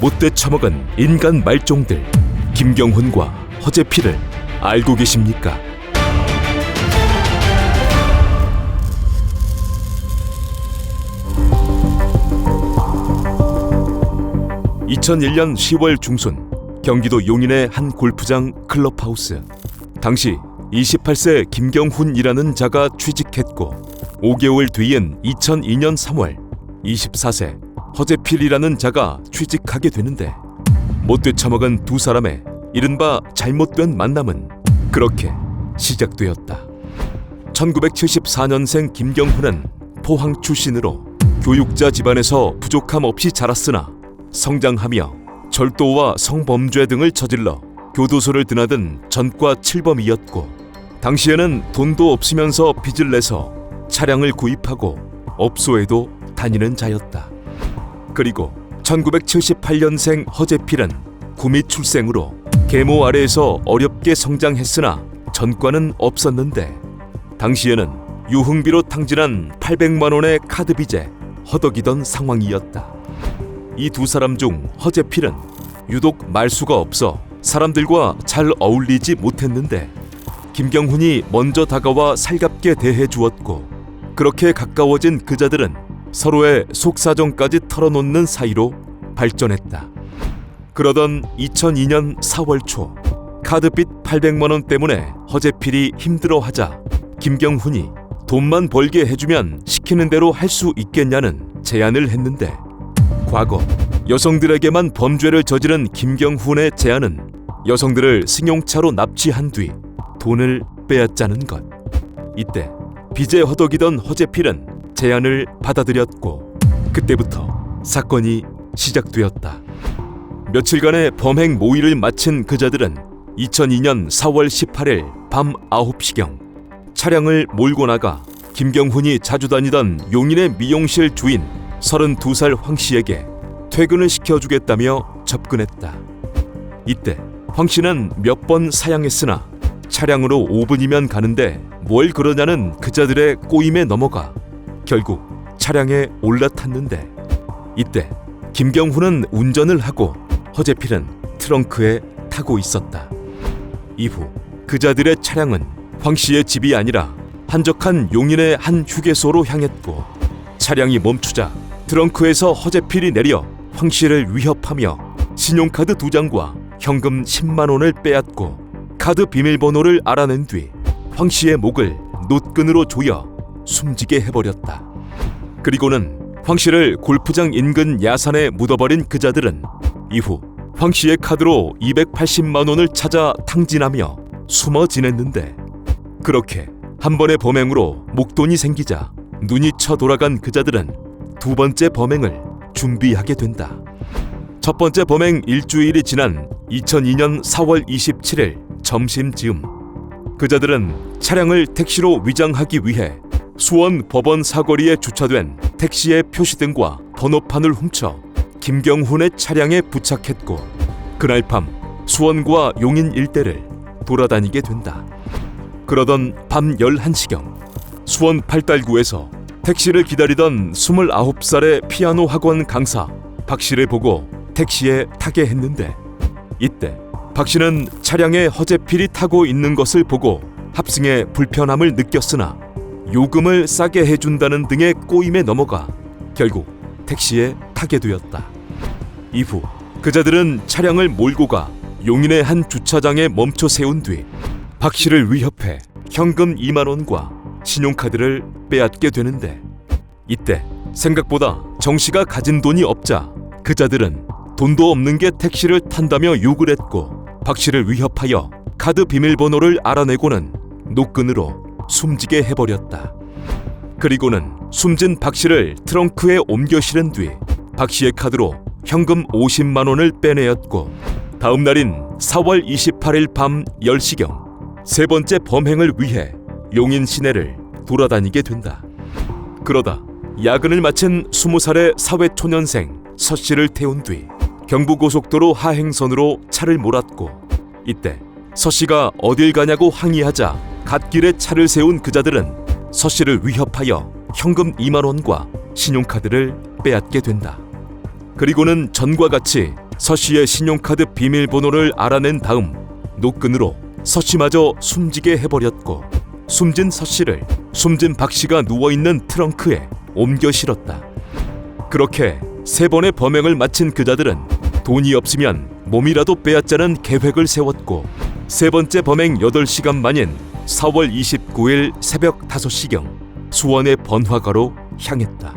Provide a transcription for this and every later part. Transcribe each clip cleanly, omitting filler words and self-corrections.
못돼 처먹은 인간 말종들 김경훈과 허재필을 알고 계십니까? 2001년 10월 중순 경기도 용인의 한 골프장 클럽하우스. 당시 28세 김경훈이라는 자가 취직했고 5개월 뒤인 2002년 3월 24세 허재필이라는 자가 취직하게 되는데 못돼 처먹은 두 사람의 이른바 잘못된 만남은 그렇게 시작되었다. 1974년생 김경훈은 포항 출신으로 교육자 집안에서 부족함 없이 자랐으나 성장하며 절도와 성범죄 등을 저질러 교도소를 드나든 전과 7범이었고 당시에는 돈도 없으면서 빚을 내서 차량을 구입하고 업소에도 다니는 자였다. 그리고 1978년생 허재필은 구미 출생으로 계모 아래에서 어렵게 성장했으나 전과는 없었는데 당시에는 유흥비로 탕진한 800만 원의 카드 빚에 허덕이던 상황이었다. 이 두 사람 중 허재필은 유독 말수가 없어 사람들과 잘 어울리지 못했는데 김경훈이 먼저 다가와 살갑게 대해 주었고 그렇게 가까워진 그자들은 서로의 속사정까지 털어놓는 사이로 발전했다. 그러던 2002년 4월 초 카드빚 800만 원 때문에 허재필이 힘들어하자 김경훈이 돈만 벌게 해주면 시키는 대로 할 수 있겠냐는 제안을 했는데 과거 여성들에게만 범죄를 저지른 김경훈의 제안은 여성들을 승용차로 납치한 뒤 돈을 빼앗자는 것. 이때 빚에 허덕이던 허재필은 제안을 받아들였고 그때부터 사건이 시작되었다. 며칠간의 범행 모의를 마친 그자들은 2002년 4월 18일 밤 9시경 차량을 몰고 나가 김경훈이 자주 다니던 용인의 미용실 주인 32살 황 씨에게 퇴근을 시켜주겠다며 접근했다. 이때 황 씨는 몇 번 사양했으나 차량으로 5분이면 가는데 뭘 그러냐는 그자들의 꼬임에 넘어가 결국 차량에 올라탔는데 이때 김경훈은 운전을 하고 허재필은 트렁크에 타고 있었다. 이후 그자들의 차량은 황 씨의 집이 아니라 한적한 용인의 한 휴게소로 향했고 차량이 멈추자 트렁크에서 허재필이 내려 황 씨를 위협하며 신용카드 2장과 현금 10만 원을 빼앗고 카드 비밀번호를 알아낸 뒤 황 씨의 목을 노끈으로 조여 숨지게 해버렸다. 그리고는 황 씨를 골프장 인근 야산에 묻어버린 그자들은 이후 황 씨의 카드로 280만 원을 찾아 탕진하며 숨어 지냈는데 그렇게 한 번의 범행으로 목돈이 생기자 눈이 쳐돌아간 그자들은 두 번째 범행을 준비하게 된다. 첫 번째 범행 일주일이 지난 2002년 4월 27일 점심쯤 그자들은 차량을 택시로 위장하기 위해 수원 법원 사거리에 주차된 택시의 표시등과 번호판을 훔쳐 김경훈의 차량에 부착했고 그날 밤 수원과 용인 일대를 돌아다니게 된다. 그러던 밤 11시경 수원 팔달구에서 택시를 기다리던 29살의 피아노 학원 강사 박 씨를 보고 택시에 타게 했는데 이때 박 씨는 차량에 허재필이 타고 있는 것을 보고 합승에 불편함을 느꼈으나 요금을 싸게 해준다는 등의 꼬임에 넘어가 결국 택시에 타게 되었다. 이후 그자들은 차량을 몰고 가 용인의 한 주차장에 멈춰 세운 뒤 박 씨를 위협해 현금 2만 원과 신용카드를 빼앗게 되는데 이때 생각보다 정 씨가 가진 돈이 없자 그자들은 돈도 없는 게 택시를 탄다며 욕을 했고 박 씨를 위협하여 카드 비밀번호를 알아내고는 노끈으로 숨지게 해버렸다. 그리고는 숨진 박 씨를 트렁크에 옮겨 실은 뒤 박 씨의 카드로 현금 50만 원을 빼내었고 다음 날인 4월 28일 밤 10시경 세 번째 범행을 위해 용인 시내를 돌아다니게 된다. 그러다 야근을 마친 20살의 사회초년생 서 씨를 태운 뒤 경부고속도로 하행선으로 차를 몰았고 이때 서 씨가 어딜 가냐고 항의하자 갓길에 차를 세운 그자들은 서 씨를 위협하여 현금 2만 원과 신용카드를 빼앗게 된다. 그리고는 전과 같이 서 씨의 신용카드 비밀번호를 알아낸 다음 노끈으로 서 씨마저 숨지게 해버렸고, 숨진 서 씨를 숨진 박 씨가 누워있는 트렁크에 옮겨 실었다. 그렇게 3번의 범행을 마친 그자들은 돈이 없으면 몸이라도 빼앗자는 계획을 세웠고, 3번째 범행 8시간 만인 4월 29일 새벽 5시경 수원의 번화가로 향했다.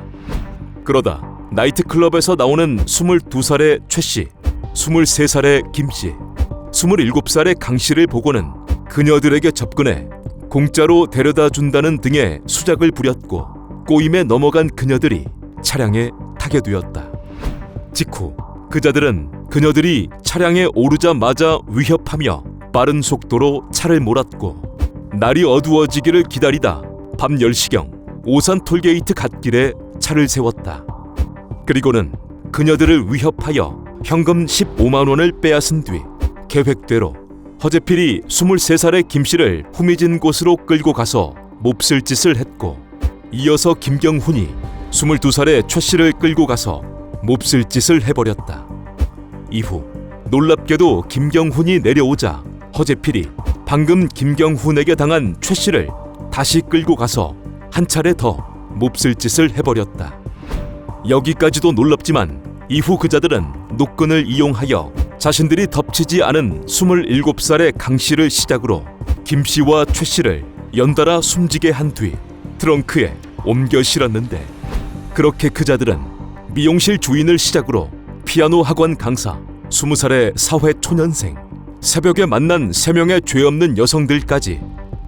그러다 나이트클럽에서 나오는 22살의 최 씨, 23살의 김 씨, 27살의 강 씨를 보고는 그녀들에게 접근해 공짜로 데려다 준다는 등의 수작을 부렸고, 꼬임에 넘어간 그녀들이 차량에 타게 되었다. 직후 그자들은 그녀들이 차량에 오르자마자 위협하며 빠른 속도로 차를 몰았고, 날이 어두워지기를 기다리다 밤 10시경 오산 톨게이트 갓길에 차를 세웠다. 그리고는 그녀들을 위협하여 현금 15만 원을 빼앗은 뒤 계획대로 허재필이 23살의 김 씨를 후미진 곳으로 끌고 가서 몹쓸 짓을 했고, 이어서 김경훈이 22살의 최 씨를 끌고 가서 몹쓸 짓을 해버렸다. 이후 놀랍게도 김경훈이 내려오자 허재필이 방금 김경훈에게 당한 최 씨를 다시 끌고 가서 한 차례 더 몹쓸 짓을 해버렸다. 여기까지도 놀랍지만 이후 그자들은 노끈을 이용하여 자신들이 덮치지 않은 27살의 강 씨를 시작으로 김 씨와 최 씨를 연달아 숨지게 한 뒤 트렁크에 옮겨 실었는데, 그렇게 그자들은 미용실 주인을 시작으로 피아노 학원 강사, 20살의 사회 초년생, 새벽에 만난 3명의 죄 없는 여성들까지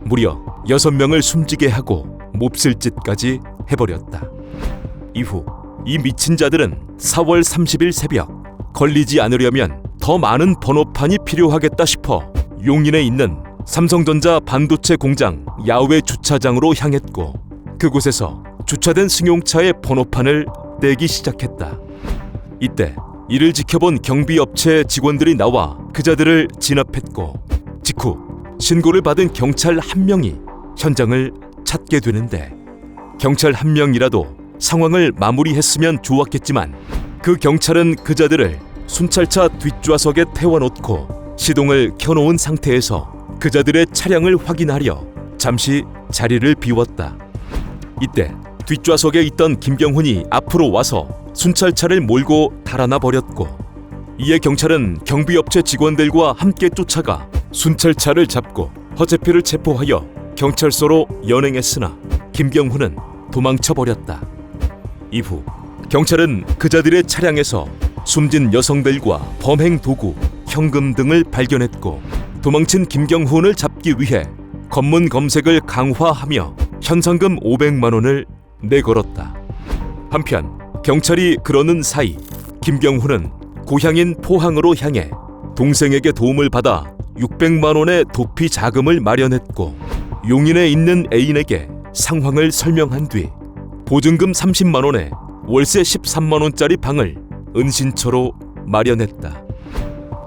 무려 6명을 숨지게 하고 몹쓸 짓까지 해버렸다. 이후 이 미친 자들은 4월 30일 새벽 걸리지 않으려면 더 많은 번호판이 필요하겠다 싶어 용인에 있는 삼성전자 반도체 공장 야외 주차장으로 향했고, 그곳에서 주차된 승용차의 번호판을 떼기 시작했다. 이때 이를 지켜본 경비업체 직원들이 나와 그자들을 진압했고, 직후 신고를 받은 경찰 1명이 현장을 찾게 되는데, 경찰 1명이라도 상황을 마무리했으면 좋았겠지만 그 경찰은 그자들을 순찰차 뒷좌석에 태워놓고 시동을 켜놓은 상태에서 그자들의 차량을 확인하려 잠시 자리를 비웠다. 이때 뒷좌석에 있던 김경훈이 앞으로 와서 순찰차를 몰고 달아나 버렸고, 이에 경찰은 경비업체 직원들과 함께 쫓아가 순찰차를 잡고 허재필을 체포하여 경찰서로 연행했으나 김경훈은 도망쳐 버렸다. 이후 경찰은 그자들의 차량에서 숨진 여성들과 범행 도구, 현금 등을 발견했고, 도망친 김경훈을 잡기 위해 검문 검색을 강화하며 현상금 500만 원을 내걸었다. 한편 경찰이 그러는 사이 김경훈은 고향인 포항으로 향해 동생에게 도움을 받아 600만 원의 도피 자금을 마련했고, 용인에 있는 애인에게 상황을 설명한 뒤 보증금 30만 원에 월세 13만 원짜리 방을 은신처로 마련했다.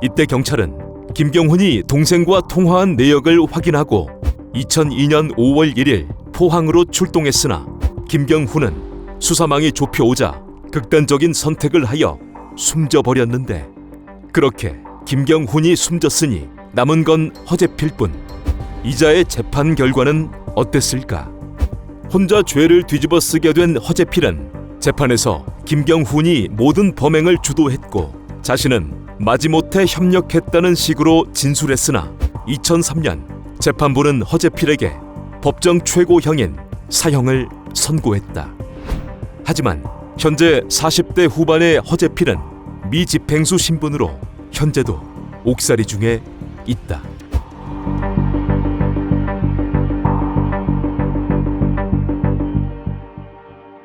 이때 경찰은 김경훈이 동생과 통화한 내역을 확인하고 2002년 5월 1일 포항으로 출동했으나, 김경훈은 수사망이 좁혀오자 극단적인 선택을 하여 숨져버렸는데, 그렇게 김경훈이 숨졌으니 남은 건 허재필뿐. 이자의 재판 결과는 어땠을까? 혼자 죄를 뒤집어 쓰게 된 허재필은 재판에서 김경훈이 모든 범행을 주도했고 자신은 마지못해 협력했다는 식으로 진술했으나, 2003년 재판부는 허재필에게 법정 최고형인 사형을 선고했다. 하지만 현재 40대 후반의 허재필은 미집행수 신분으로 현재도 옥살이 중에 있다.